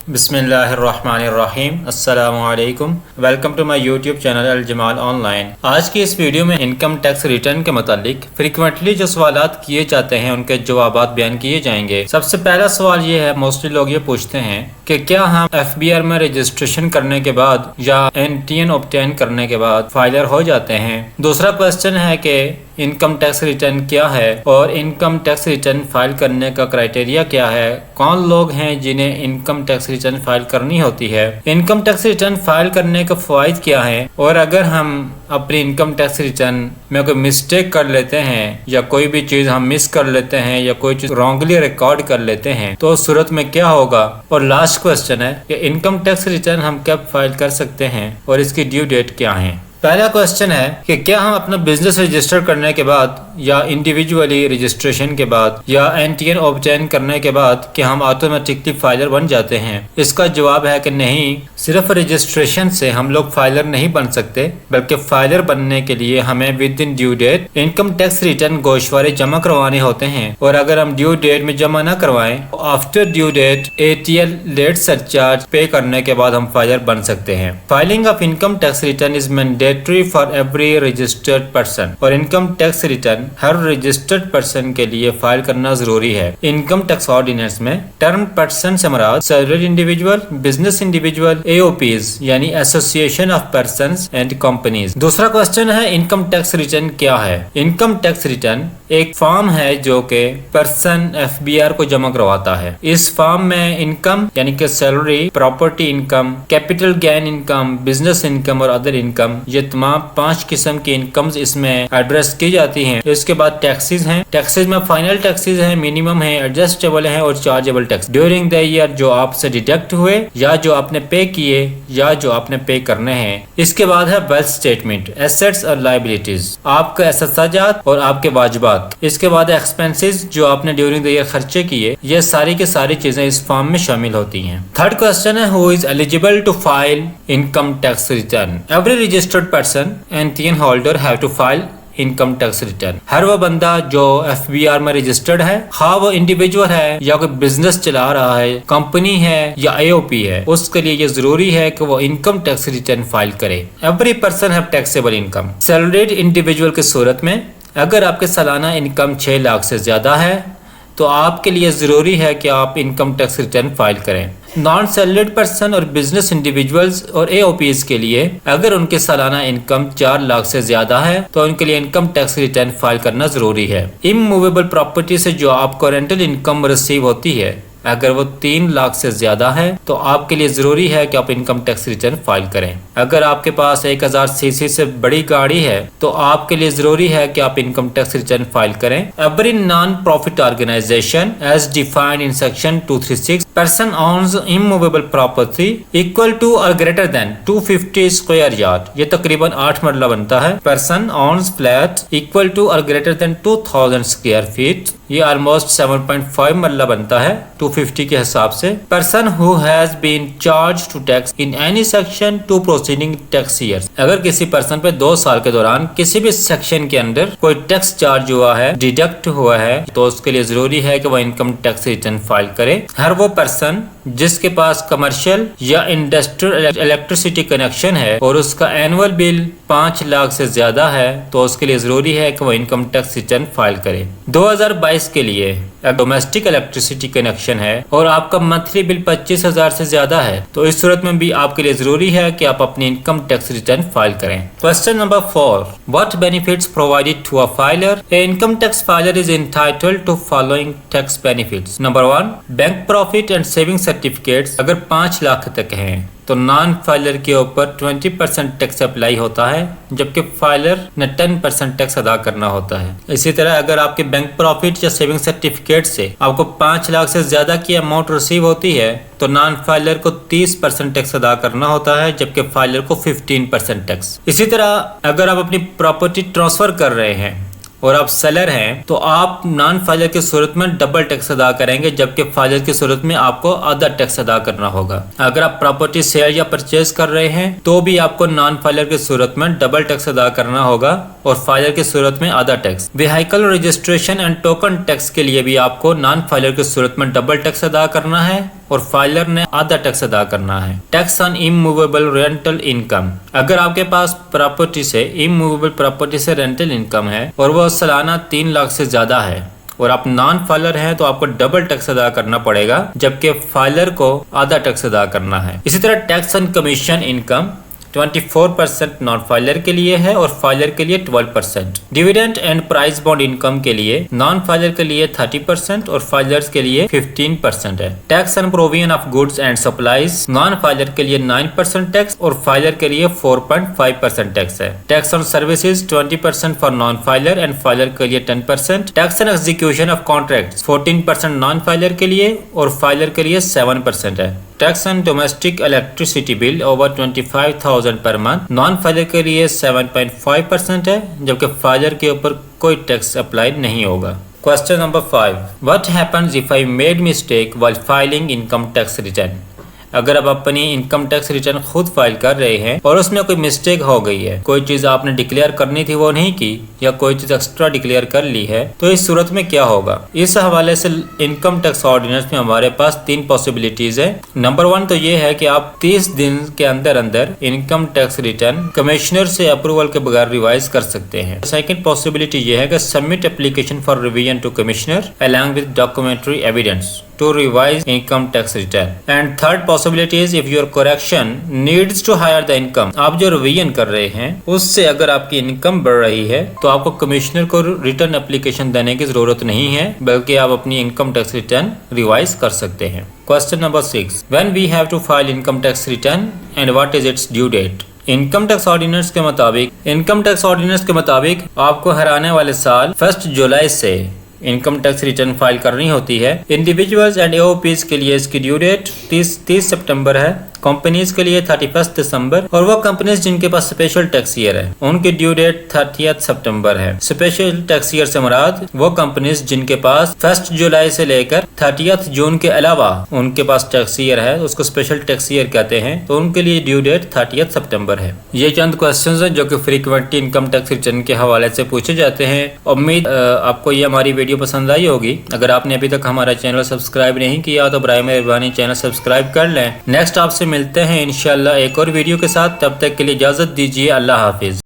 बिस्मिल्लाहिर्रहमानिर्रहीम। अस्सलामुअलैकुम। Welcome to my YouTube channel Al Jamal online. आज की इस वीडियो में इनकम टैक्स रिटर्न के मुतालिक फ्रीक्वेंटली जो सवालात किए जाते हैं उनके जवाबात बयान किए जाएंगे। सबसे पहला सवाल ये है, मोस्टली लोग ये पूछते हैं कि क्या हम FBR में रजिस्ट्रेशन करने के बाद या NTN ऑब्टेन करने के बाद फाइलर हो जाते हैं। दूसरा क्वेश्चन है कि इनकम टैक्स रिटर्न क्या है और इनकम टैक्स रिटर्न फाइल करने का क्राइटेरिया क्या है, कौन लोग हैं जिन्हें इनकम टैक्स रिटर्न फाइल करनी होती है, इनकम टैक्स रिटर्न फाइल करने का फ़वाइद क्या है, और अगर हम अपनी इनकम टैक्स रिटर्न में कोई मिस्टेक कर लेते हैं या कोई भी चीज़ हम मिस कर लेते हैं या कोई चीज़ रॉन्गली रिकॉर्ड कर लेते हैं तो उस सूरत में क्या होगा। और लास्ट क्वेश्चन है कि इनकम टैक्स रिटर्न हम कब फाइल कर सकते हैं और इसकी ड्यू डेट क्या है। पहला क्वेश्चन है कि क्या हम अपना बिजनेस रजिस्टर करने के बाद या इंडिविजुअली रजिस्ट्रेशन के बाद या NTN ऑब्टेन करने के बाद क्या हम ऑटोमेटिकली फाइलर बन जाते हैं। इसका जवाब है कि नहीं, सिर्फ रजिस्ट्रेशन से हम लोग फाइलर नहीं बन सकते, बल्कि फाइलर बनने के लिए हमें within due date income tax return गोशवारे जमा करवाने होते हैं। और अगर हम ड्यू डेट में जमा न करवाएं तो after due date ATL late surcharge pay करने के बाद हम फाइलर बन सकते हैं। Filing of income tax return is mandatory for every registered person. और इनकम टैक्स रिटर्न हर रजिस्टर्ड पर्सन के लिए फाइल करना जरूरी है। इनकम टैक्स ऑर्डिनेंस में टर्म पर्सन से मुराद salaried individual, business individual, AOPs यानी association of persons and companies. दूसरा क्वेश्चन है, इनकम टैक्स रिटर्न क्या है। इनकम टैक्स रिटर्न एक फॉर्म है जो कि पर्सन FBR को जमा करवाता है। इस फॉर्म में इनकम यानी कि salary, property income, capital gain income, business income और अदर इनकम, ये तमाम 5 किस्म की इनकम्स इसमें एड्रेस की जाती हैं। इसके बाद टैक्सेस हैं। टैक्सेस में फाइनल टैक्सेस हैं, मिनिमम है, एडजस्टेबल है और chargeable tax during the year जो आपसे डिडक्ट हुए या जो आपने पे किए या जो आपने पे करने हैं। इसके बाद है वेल्थ स्टेटमेंट, एसेट्स और लायबिलिटीज, आपका एसेट्स और आपके वाजिबात। इसके बाद एक्सपेंसेस जो आपने ड्यूरिंग द ईयर खर्चे किए। ये सारी की सारी चीजें इस फॉर्म में शामिल होती हैं। थर्ड क्वेश्चन है, who is eligible to file income tax return. Every registered person NTN holder have to file income tax return. हर वो बंदा जो FBR में रजिस्टर्ड है, खा वो इंडिविजुअल है या कोई बिजनेस चला रहा है, कंपनी है या AOP है, उसके लिए ये जरूरी है कि वो इनकम टैक्स रिटर्न फाइल करे। Every person have taxable income. Salaried individual की सूरत में अगर आपके सालाना इनकम 6 लाख से ज्यादा है तो आपके लिए जरूरी है कि आप इनकम टैक्स रिटर्न फाइल करें। नॉन सैलरीड पर्सन और बिजनेस इंडिविजुअल्स और AOPs के लिए अगर उनके सालाना इनकम 4 लाख से ज्यादा है तो उनके लिए इनकम टैक्स रिटर्न फाइल करना जरूरी है। इमूवेबल प्रॉपर्टी से जो आपको रेंटल इनकम रिसीव होती है, अगर वो 3 लाख से ज्यादा है तो आपके लिए जरूरी है कि आप इनकम टैक्स रिटर्न फाइल करें। अगर आपके पास 1000 cc से बड़ी गाड़ी है तो आपके लिए जरूरी है कि आप इनकम टैक्स रिटर्न फाइल करें। Every non profit organisation as defined in section 236 person owns immovable property equal to और ग्रेटर देन 250 स्क्वायर यार्ड। ये तकरीबन 8 मरला बनता है। Person owns flat equal to और ग्रेटर देन 2000 स्क्वायर फीट, ये almost 7.5 marla बनता है 250 के हिसाब से। Person who has been charge to tax in any section 2 proceeding tax years. अगर किसी पर्सन पे 2 साल के दौरान किसी भी सेक्शन के अंदर कोई टैक्स चार्ज हुआ है, डिडक्ट हुआ है, तो उसके लिए जरूरी है कि वह इनकम टैक्स रिटर्न फाइल करे। हर वो पर्सन जिसके पास कमर्शियल या इंडस्ट्रियल इलेक्ट्रिसिटी कनेक्शन है और उसका एनुअल बिल 5 लाख से ज्यादा है तो उसके लिए जरूरी है कि वह इनकम टैक्स रिटर्न फाइल करे। 2022 के लिए डोमेस्टिक इलेक्ट्रिसिटी कनेक्शन है और आपका मंथली बिल 25,000 से ज्यादा है तो इस सूरत में भी आपके लिए जरूरी है कि आप अपनी इनकम टैक्स रिटर्न फाइल करें। Question number 4, what benefits provided to a filer. A income tax filer is entitled to following tax benefits. Number 1, bank profit and saving certificates अगर 5 लाख तक हैं तो नॉन फाइलर के ऊपर 20% टैक्स अप्लाई होता है, जबकि फाइलर ने 10% टैक्स अदा करना होता है। इसी तरह अगर आपके बैंक प्रॉफिट या सेविंग सर्टिफिकेट से आपको 5 लाख से ज्यादा की अमाउंट रिसीव होती है तो नॉन फाइलर को 30% टैक्स अदा करना होता है, जबकि फाइलर को 15% टैक्स। इसी तरह अगर आप अपनी प्रॉपर्टी ट्रांसफर कर रहे हैं और आप सेलर हैं तो आप नॉन फाइलर की सूरत में डबल टैक्स अदा करेंगे, जबकि फाइलर की सूरत में आपको आधा टैक्स अदा करना होगा। अगर आप प्रॉपर्टी सेल या परचेज कर रहे हैं तो भी आपको नॉन फाइलर की सूरत में डबल टैक्स अदा करना होगा और फाइलर की सूरत में आधा tax. Vehicle registration and token tax के लिए भी आपको नॉन फाइलर की सूरत में डबल टैक्स अदा करना है और फाइलर ने आधा टैक्स अदा करना है। Tax on immovable rental income, अगर आपके पास प्रॉपर्टी से इमूवेबल प्रॉपर्टी से रेंटल इनकम है और वह सालाना 3 लाख से ज्यादा है और आप नॉन फाइलर हैं तो आपको डबल टैक्स अदा करना पड़ेगा, जबकि फाइलर को आधा टैक्स अदा करना है। इसी तरह tax on commission income 24% non filer के लिए है और फाइलर के लिए 12%। Dividend and price bond income के लिए नॉन फाइलर के लिए 30% और फाइलर्स के लिए 15% है। Tax on provision of goods and supplies, non filer के लिए 9% टैक्स और फाइलर के लिए 4.5% टैक्स है। Tax on services 20% for non filer and filer के लिए 10%। Tax on execution of contract 14% non filer के लिए और फाइलर के लिए 7% है। Tax on domestic electricity bill over 25,000 per month, non filer के लिए 7.5% है, जबकि फाइलर के ऊपर कोई टैक्स अप्लाई नहीं होगा। Question number 5, what happens if I made mistake while filing income tax return. अगर आप अपनी इनकम टैक्स रिटर्न खुद फाइल कर रहे हैं और उसमें कोई मिस्टेक हो गई है, कोई चीज आपने डिक्लेयर करनी थी वो नहीं की या कोई चीज एक्स्ट्रा डिक्लेयर कर ली है, तो इस सूरत में क्या होगा। इस हवाले से इनकम टैक्स ऑर्डिनेंस में हमारे पास 3 पॉसिबिलिटीज है। नंबर 1 तो ये है कि आप 30 दिन के अंदर अंदर इनकम टैक्स रिटर्न कमिश्नर से अप्रूवल के बगैर रिवाइज कर सकते हैं। सेकंड पॉसिबिलिटी ये है कि submit application for revision to commissioner along with documentary evidence to revise income tax return. And third possibility is if your correction needs to higher the income. आप जो रिवीजन कर रहे हैं उससे अगर आपकी इनकम बढ़ रही है तो आपको कमिश्नर को रिटर्न एप्लीकेशन देने की जरूरत नहीं है, बल्कि आप अपनी इनकम टैक्स रिटर्न रिवाइज कर सकते हैं। Question number 6, when we have to file income tax return and what is its due date? Income tax ordinance के मुताबिक आपको हर आने वाले साल 1 जुलाई से इनकम टैक्स रिटर्न फाइल करनी होती है। इंडिविजुअल्स एंड एओपीज के लिए इसकी ड्यू डेट 30 सितंबर है, कंपनीज के लिए 31 दिसंबर और वो कंपनीज जिनके पास स्पेशल टैक्स ईयर है उनकी ड्यू डेट 30 सितंबर है। स्पेशल टैक्स ईयर से मुराद वो कंपनीज जिनके पास 1 जुलाई से लेकर 30 जून के अलावा उनके पास टैक्स ईयर है, उसको स्पेशल टैक्स ईयर कहते हैं, तो उनके लिए ड्यू डेट 30 सितंबर है। ये चंद क्वेश्चंस हैं जो कि फ्रीक्वेंटली इनकम टैक्स रिटर्न के हवाले से पूछे जाते हैं। उम्मीद आपको ये हमारी वीडियो पसंद आई होगी। अगर आपने अभी तक हमारा चैनल सब्सक्राइब नहीं किया तो बराए मेहरबानी चैनल सब्सक्राइब कर लें। नेक्स्ट आपसे मिलते हैं इंशाल्लाह एक और वीडियो के साथ, तब तक के लिए इजाजत दीजिए। अल्लाह हाफिज।